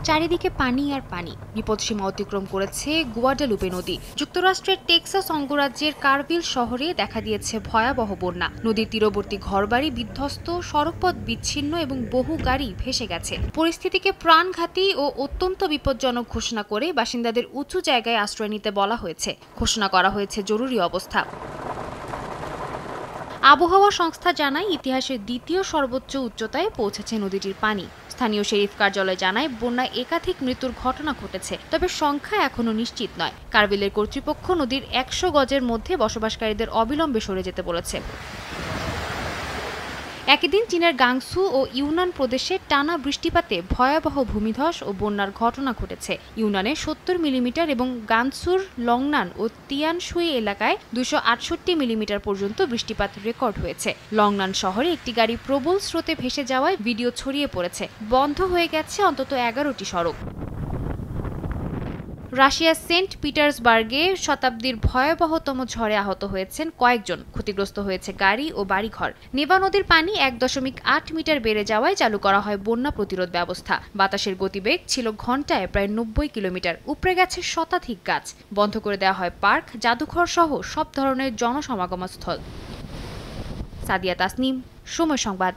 চারিদিকে পানি আর পানি। বিপদসীমা অতিক্রম করেছে গুয়াডালুপে নদী। যুক্তরাষ্ট্রের টেক্সাস অঙ্গরাজ্যের কারভিল শহরে দেখা দিয়েছে ভয়াবহ বন্যা। নদীর তীরবর্তী ঘরবাড়ি বিধ্বস্ত, সড়কপথ বিচ্ছিন্ন এবং বহু গাড়ি ভেসে গেছে। পরিস্থিতিকে প্রাণঘাতী ও অত্যন্ত বিপজ্জনক ঘোষণা করে বাসিন্দাদের উঁচু জায়গায় আশ্রয় নিতে বলা হয়েছে। ঘোষণা করা হয়েছে জরুরি অবস্থা। আবহাওয়া সংস্থা জানায়, ইতিহাসের দ্বিতীয় সর্বোচ্চ উচ্চতায় পৌঁছেছে নদীটির পানি। স্থানীয় শেরিফ কার্যালয় জানায়, বন্যায় একাধিক মৃত্যুর ঘটনা ঘটেছে, তবে সংখ্যা এখনও নিশ্চিত নয়। কারভিলের কর্তৃপক্ষ নদীর ১০০ গজের মধ্যে বসবাসকারীদের অবিলম্বে সরে যেতে বলেছে। একই দিন চীনের গাংসু ও ইউনান প্রদেশে টানা বৃষ্টিপাতে ভয়াবহ ভূমিধস ও বন্যার ঘটনা ঘটেছে। ইউনানে ৭০ মিলিমিটার এবং গানসুর লংনান ও তিয়ানশুই এলাকায় ২৬৮ মিলিমিটার পর্যন্ত বৃষ্টিপাত রেকর্ড হয়েছে। লংনান শহরে একটি গাড়ি প্রবল স্রোতে ভেসে যাওয়ায় ভিডিও ছড়িয়ে পড়েছে। বন্ধ হয়ে গেছে অন্তত ১১টি সড়ক। রাশিয়ার সেন্ট পিটার্সবার্গে শতাব্দীর ভয়াবহতম ঝড়ে আহত হয়েছেন কয়েকজন। ক্ষতিগ্রস্ত হয়েছে গাড়ি ও বাড়িঘর। নেভা নদীর পানি ১.৮ মিটার বেড়ে যাওয়ায় চালু করা হয় বন্যা প্রতিরোধ ব্যবস্থা। বাতাসের গতিবেগ ছিল ঘন্টায় প্রায় ৯০ কিলোমিটার। উপড়ে গেছে শতাধিক গাছ। বন্ধ করে দেওয়া হয় পার্ক, জাদুঘর সহ সব ধরনের জনসমাগমস্থল। সাদিয়া তাসনিম, সময় সংবাদ।